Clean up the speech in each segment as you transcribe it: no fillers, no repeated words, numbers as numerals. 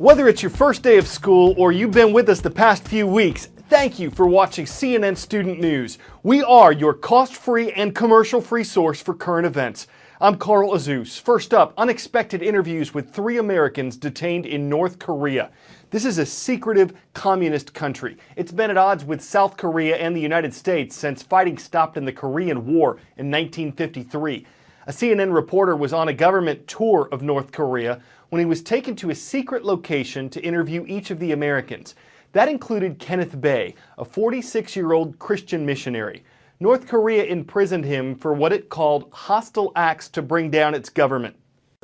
Whether it's your first day of school or you've been with us the past few weeks, thank you for watching CNN Student News. We are your cost-free and commercial-free source for current events. I'm Carl Azus. First up, unexpected interviews with 3 Americans detained in North Korea. This is a secretive communist country. It's been at odds with South Korea and the United States since fighting stopped in the Korean War in 1953. A CNN reporter was on a government tour of North Korea when he was taken to a secret location to interview each of the Americans. That included Kenneth Bae, a 46-year-old Christian missionary. North Korea imprisoned him for what it called hostile acts to bring down its government.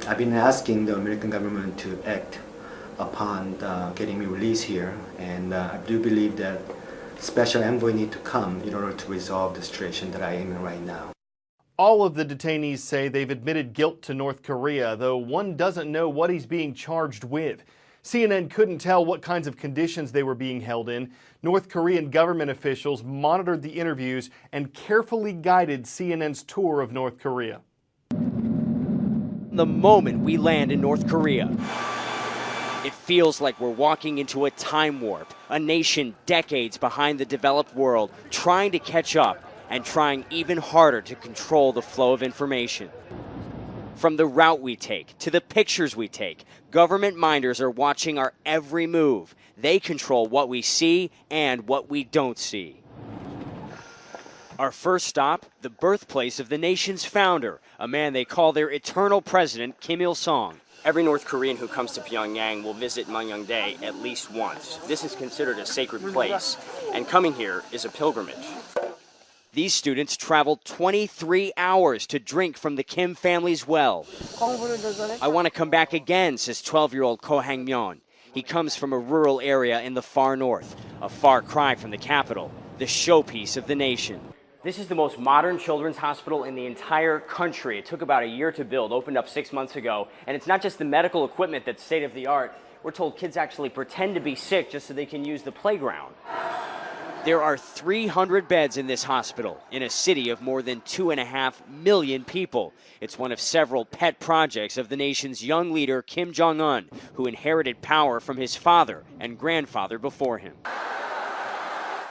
I've been asking the American government to act upon getting me released here, and I do believe that special envoy need to come in order to resolve the situation that I am in right now. All of the detainees say they've admitted guilt to North Korea, though one doesn't know what he's being charged with. CNN couldn't tell what kinds of conditions they were being held in. North Korean government officials monitored the interviews and carefully guided CNN's tour of North Korea. The moment we land in North Korea, it feels like we're walking into a time warp, a nation decades behind the developed world, trying to catch up and trying even harder to control the flow of information. From the route we take to the pictures we take, government minders are watching our every move. They control what we see and what we don't see. Our first stop, the birthplace of the nation's founder, a man they call their eternal president, Kim Il-sung. Every North Korean who comes to Pyongyang will visit Myeongdae at least once. This is considered a sacred place, and coming here is a pilgrimage. These students traveled 23 hours to drink from the Kim family's well. I want to come back again, says 12-year-old Ko Hang-myeon. He comes from a rural area in the far north, a far cry from the capital, the showpiece of the nation. This is the most modern children's hospital in the entire country. It took about a year to build, opened up 6 months ago, and it's not just the medical equipment that's state-of-the-art. We're told kids actually pretend to be sick just so they can use the playground. There are 300 beds in this hospital in a city of more than 2.5 million people. It's one of several pet projects of the nation's young leader, Kim Jong-un, who inherited power from his father and grandfather before him.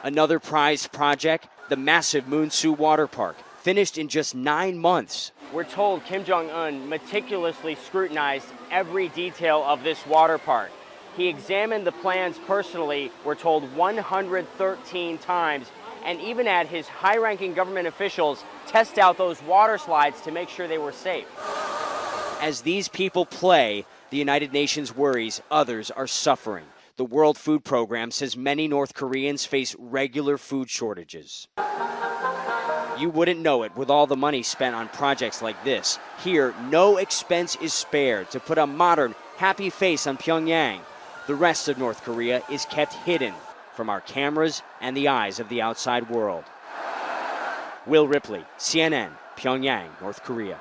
Another prized project, the massive Moonsu Water Park, finished in just 9 months. We're told Kim Jong-un meticulously scrutinized every detail of this water park. He examined the plans personally, we're told 113 times, and even had his high-ranking government officials test out those water slides to make sure they were safe. As these people play, the United Nations worries others are suffering. The World Food Program says many North Koreans face regular food shortages. You wouldn't know it with all the money spent on projects like this. Here, no expense is spared to put a modern, happy face on Pyongyang. The rest of North Korea is kept hidden from our cameras and the eyes of the outside world. Will Ripley, CNN, Pyongyang, North Korea.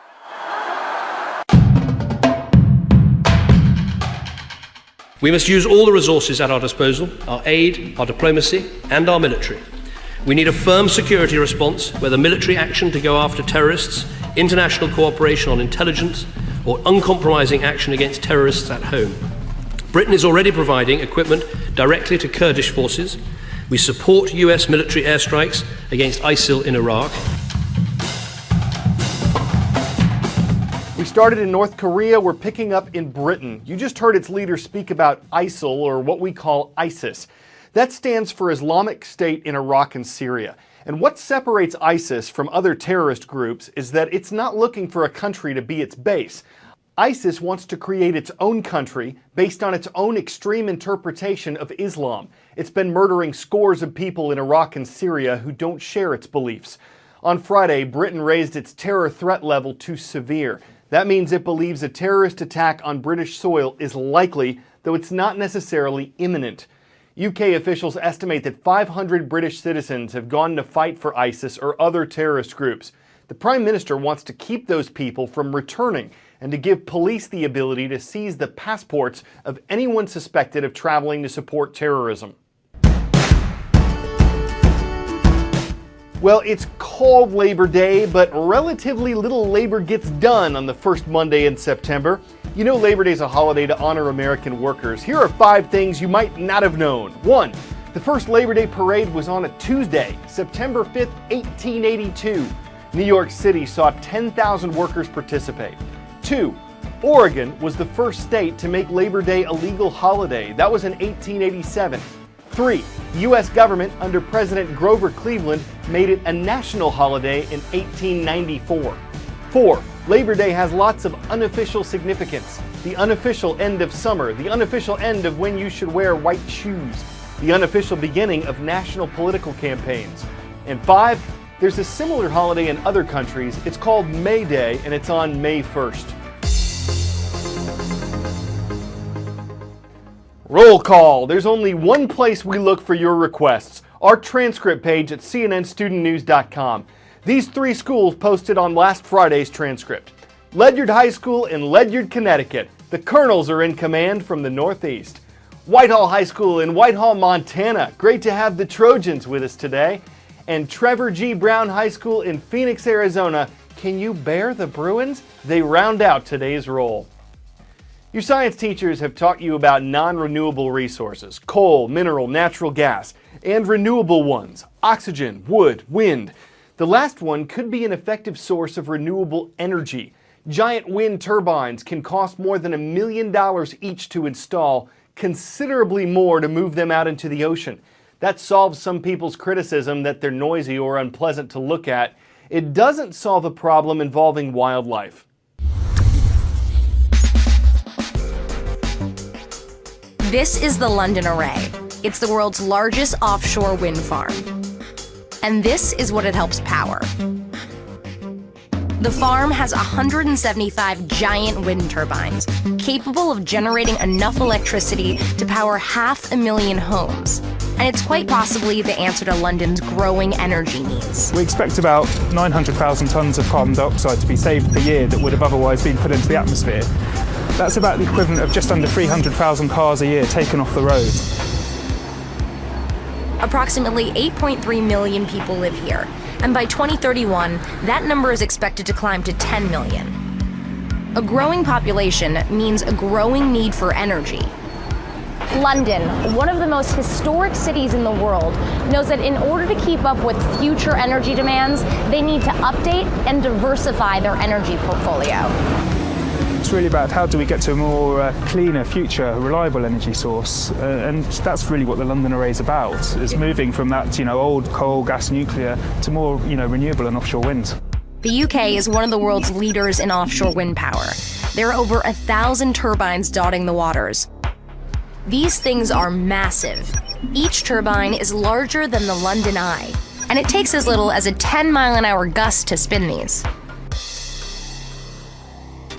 We must use all the resources at our disposal, our aid, our diplomacy, and our military. We need a firm security response, whether military action to go after terrorists, international cooperation on intelligence, or uncompromising action against terrorists at home. Britain is already providing equipment directly to Kurdish forces. We support US military airstrikes against ISIL in Iraq. We started in North Korea, we're picking up in Britain. You just heard its leader speak about ISIL, or what we call ISIS. That stands for Islamic State in Iraq and Syria. And what separates ISIS from other terrorist groups is that it's not looking for a country to be its base. ISIS wants to create its own country based on its own extreme interpretation of Islam. It's been murdering scores of people in Iraq and Syria who don't share its beliefs. On Friday, Britain raised its terror threat level to severe. That means it believes a terrorist attack on British soil is likely, though it's not necessarily imminent. UK officials estimate that 500 British citizens have gone to fight for ISIS or other terrorist groups. The Prime Minister wants to keep those people from returning and to give police the ability to seize the passports of anyone suspected of traveling to support terrorism. Well, it's called Labor Day, but relatively little labor gets done on the first Monday in September. You know Labor Day is a holiday to honor American workers. Here are 5 things you might not have known. 1. The first Labor Day parade was on a Tuesday, September 5th, 1882. New York City saw 10,000 workers participate. 2. Oregon was the first state to make Labor Day a legal holiday. That was in 1887. 3. The U.S. government under President Grover Cleveland made it a national holiday in 1894. 4. Labor Day has lots of unofficial significance. The unofficial end of summer, the unofficial end of when you should wear white shoes, the unofficial beginning of national political campaigns. And 5. There's a similar holiday in other countries. It's called May Day, and it's on May 1st. Roll call. There's only one place we look for your requests, our transcript page at cnnstudentnews.com. These 3 schools posted on last Friday's transcript. Ledyard High School in Ledyard, Connecticut. The Colonels are in command from the Northeast. Whitehall High School in Whitehall, Montana. Great to have the Trojans with us today. And Trevor G. Brown High School in Phoenix, Arizona. Can you bear the Bruins? They round out today's roll. Your science teachers have taught you about non-renewable resources, coal, mineral, natural gas, and renewable ones, oxygen, wood, wind. The last one could be an effective source of renewable energy. Giant wind turbines can cost more than $1 million each to install, considerably more to move them out into the ocean. That solves some people's criticism that they're noisy or unpleasant to look at. It doesn't solve a problem involving wildlife. This is the London Array. It's the world's largest offshore wind farm. And this is what it helps power. The farm has 175 giant wind turbines, capable of generating enough electricity to power 500,000 homes. And it's quite possibly the answer to London's growing energy needs. We expect about 900,000 tonnes of carbon dioxide to be saved per year that would have otherwise been put into the atmosphere. That's about the equivalent of just under 300,000 cars a year taken off the road. Approximately 8.3 million people live here, and by 2031, that number is expected to climb to 10 million. A growing population means a growing need for energy. London, one of the most historic cities in the world, knows that in order to keep up with future energy demands, they need to update and diversify their energy portfolio. It's really about how do we get to a more cleaner, future, reliable energy source, and that's really what the London Array is about, is moving from that, old coal, gas, nuclear to more, renewable and offshore wind. The UK is one of the world's leaders in offshore wind power. There are over 1,000 turbines dotting the waters. These things are massive. Each turbine is larger than the London Eye, and it takes as little as a 10-mile-an-hour gust to spin these.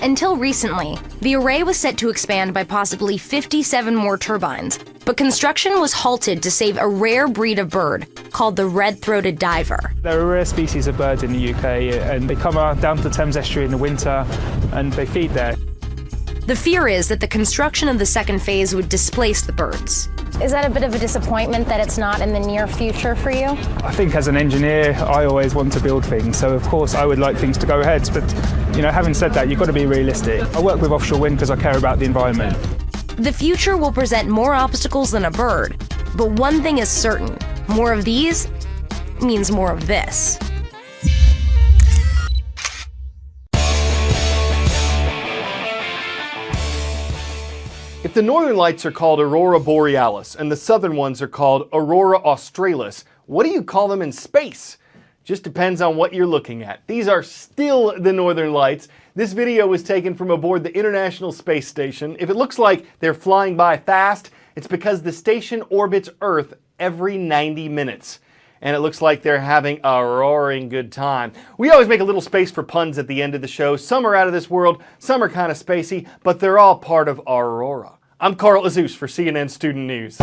Until recently, the array was set to expand by possibly 57 more turbines, but construction was halted to save a rare breed of bird called the red-throated diver. They're a rare species of bird in the UK, and they come down to the Thames estuary in the winter, and they feed there. The fear is that the construction of the second phase would displace the birds. Is that a bit of a disappointment that it's not in the near future for you? I think as an engineer, I always want to build things, so of course I would like things to go ahead, but having said that, you've got to be realistic. I work with offshore wind because I care about the environment. The future will present more obstacles than a bird, but one thing is certain: more of these means more of this. If the northern lights are called aurora borealis and the southern ones are called aurora australis, what do you call them in space? Just depends on what you're looking at. These are still the northern lights. This video was taken from aboard the International Space Station. If it looks like they're flying by fast, it's because the station orbits Earth every 90 minutes. And it looks like they're having a roaring good time. We always make a little space for puns at the end of the show. Some are out of this world, some are kind of spacey, but they're all part of Aurora. I'm Carl Azus for CNN Student News.